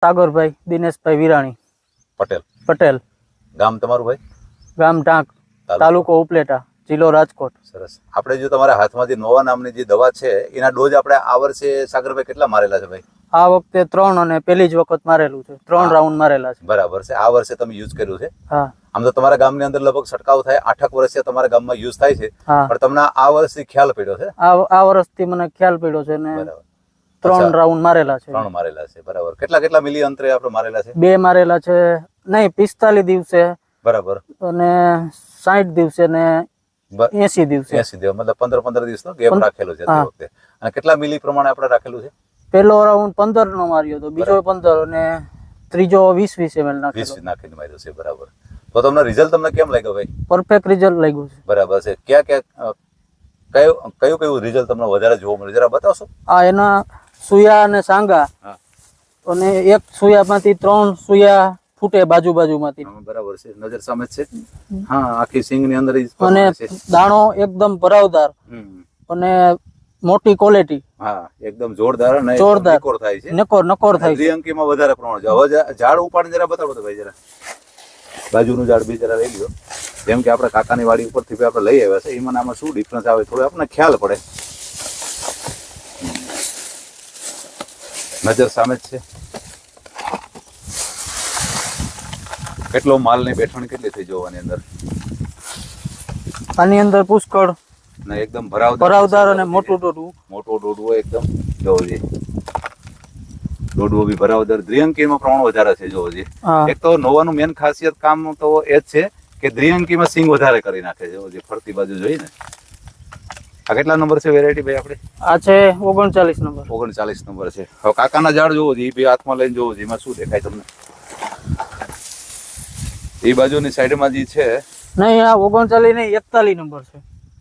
સાગરભાઈ દિનેશભાઈ વિરાણી પટેલ ગામ તમારું ભાઈ? ગામ ટાંક, તાલુકો ઉપલેટા, જિલ્લો રાજકોટ. સરસ. આપણે જો તમારા હાથમાં જે નોવા નામની જે દવા છે એના ડોઝ આપણે આ વર્ષે સાગરભાઈ કેટલા મારેલા છે ભાઈ? આ વખતે 3 અને પહેલી જ વખત મારેલું છે. 3 રાઉન્ડ મારેલા છે. બરાબર છે. આ વર્ષે તમે યુઝ કર્યું છે? હા. આમ તો તમારા ગામની અંદર લગભગ છંટકાવ થાય 8 વર્ષે તમારા ગામમાં યુઝ થાય છે, પણ તમને આ વર્ષથી ખ્યાલ પડ્યો છે? આ વર્ષથી મને ખ્યાલ પડ્યો છે ને બરાબર. 3 રાઉન્ડ મારેલા છે. 3 મારેલા છે. બરાબર. કેટલા મિલી અંતરે આપણે મારેલા છે? 2 મારેલા છે. નહીં, 45 દિવસે બરાબર અને 60 દિવસે ને 80 દિવસે. 80 દિવસ મતલબ 15 દિવસનો ગેપ રાખેલો છે તે વખતે. અને કેટલા મિલી પ્રમાણે આપણે રાખેલું છે? પહેલો રાઉન્ડ 15 નો માર્યો તો, બીજો 15 અને ત્રીજો 20 ml નાખેલો. 20 નાખીને માર્યો છે. બરાબર. તો તમને રિઝલ્ટ તમને કેમ લાગ્યો ભાઈ? પરફેક્ટ રિઝલ્ટ લાગ્યું છે. બરાબર છે. કયું રિઝલ્ટ તમને વધારે જોવા મળ્યું જરા બતાવશો? એના સુયા અને સાંગા, અને એક સુયામાંથી 3 સુયા ફૂટે બાજુમાંથી. બરાબર છે. નજર સામે છે. હા, આખી સિંગ ની અંદર અને દાણો એકદમ ભરાવદાર અને મોટી ક્વોલિટી. હા, એકદમ જોરદાર અને નકોર થાય છે. નકોર થાય છે. દ્વિઅંકીમાં વધારે પ્રમાણ છે. હવે ઝાડ ઉપાડીને જરા બતાવો તો ભાઈ જરા. બાજુનું ઝાડ બી જરા લઈ લ્યો. જેમ કે આપણે કાકાની વાડી ઉપરથી આપણે લઈ આવ્યા છે, એમાં આમાં શું ડિફરન્સ આવે થોડું આપણને ખ્યાલ પડે. નજર સામે જ છે. કેટલો માલ ની બેઠવણી કેટલી થઈ જોવાની અંદર? આની અંદર પુષ્કળ ને એકદમ ભરાવદાર અને મોટો ડોડવો એકદમ જોવો. ડોડવો બી ભરાવદાર, દ્વિઅંકીમાં પ્રમાણ વધારે છે જોવો. એક તો નોવાનું મેન ખાસિયત કામ તો એ જ છે કે દ્વિઅંકીમાં સિંગ વધારે કરી નાખે છે. ફરતી બાજુ જોઈ ને. આ કેટલા નંબર છે વેરાયટી ભાઈ આપણે? આ છે 39 નંબર. 39 નંબર છે. હવે કાકાના ઝાડ જોવો એ બી હાથમાં લઈને જોવો. એમાં શું દેખાય તમને? એ બાજુની સાઈડમાં જે છે નહીં, આ 39 નહીં, 41 નંબર છે.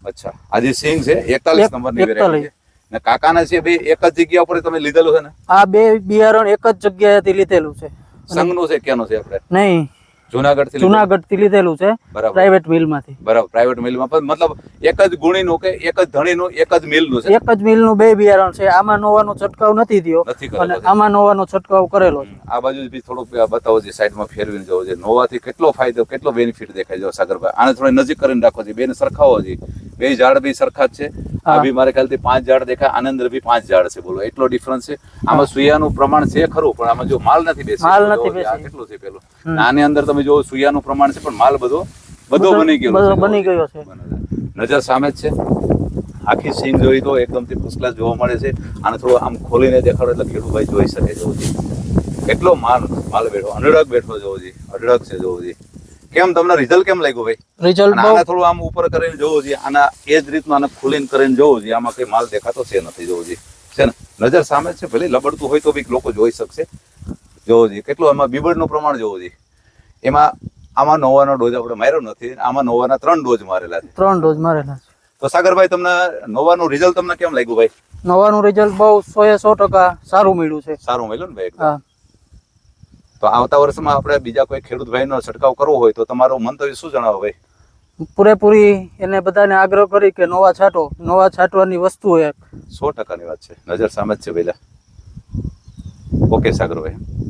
અચ્છા, આ જે સિંગ છે 41 નંબરની વેરાયટી છે. ને કાકાના છે બે એક જ જગ્યા ઉપર તમે લીધેલું છે ને? આ 2 બિયારણ એક જ જગ્યાએથી લીધેલું છે. સંઘનું છે કેનું છે આપણે? નહીં, જુનાગઢ થી લીધેલું છે, પ્રાઇવેટ મિલ માંથી. બરાબર, પ્રાઇવેટ મિલમાં. મતલબ એક જ ગુણીનું કે એક જ ધણીનું એક જ મિલનું છે? એક જ મિલનું 2 બિયારણ છે. આમાં નોવાનો છંટકાવ નથી થયો અને આમાં નોવાનો છંટકાવ કરેલો છે. આ બાજુ બી થોડુંક બતાવો છે, સાઈડમાં ફેરવીને જોવો છે. નોવાથી કેટલો ફાયદો, કેટલો બેનિફિટ દેખાય છે સાગરભાઈ? આને થોડી નજીક કરીને રાખો છે, બેને સરખાવો છે. 2 ઝાડ બી સરખા જ છે. આ બી મારે ખ્યાલથી 5 ઝાડ દેખાય, આની અંદર બી 5 ઝાડ છે. બોલો, એટલો ડિફરન્સ છે. આમાં સુયાનું પ્રમાણ છે ખરું, પણ આમાં જો માલ નથી બેસી. કેટલું છે પેલું? આની અંદર તમે જો સુયાનું પ્રમાણ છે, પણ માલ બધો બની ગયો છે. નજર સામે જ છે. આખી સિંગ જોઈ તો એકદમ ફર્સ્ટ ક્લાસ જોવા મળે છે. આને થોડું આમ ખોલીને દેખાડો એટલે ખેડૂતભાઈ જોઈ શકે છે. કેટલો માલ બેઠો, અઢળક બેઠો જોવો છે. અઢળક છે જોવો છે. કેમ તમને રિઝલ્ટ કેમ લાગ્યું ભાઈ? રિઝલ્ટ આને થોડું આમ ઉપર કરીને જોવો છે. આના એ જ રીતનું આને ખોલીને કરીને જોવો છે. આમાં કઈ માલ દેખાતો છે નથી જોવો છે ને? નજર સામે છે. ભલે લબડતું હોય તો બી લોકો જોઈ શકશે. જોવો છે કેટલું આમાં બીબડનું પ્રમાણ જોવો છે. આમાં નોવાનો ડોઝ આપણે માર્યો નથી. આમાં નોવાના 3 ડોઝ મારેલા છે. 3 ડોઝ મારેલા છે. તો સાગરભાઈ, તમને નોવાનું રિઝલ્ટ તમને કેમ લાગ્યું ભાઈ? નોવાનું રિઝલ્ટ બહુ 100% સારું મળ્યું છે. સારું મળ્યું ને ભાઈ? હા. તો આવતા વર્ષમાં આપણે બીજા કોઈ ખેડૂત ભાઈનો છંટકાવ કરવો હોય તો તમારું મંતવ્ય શું જણાવો ભાઈ? પૂરેપૂરી એને બધાને આગ્રહ કરી કે નોવા છાંટવાની વસ્તુ 100%ની વાત છે. નજર સામે જ છે પેલા. ઓકે સાગરભાઈ.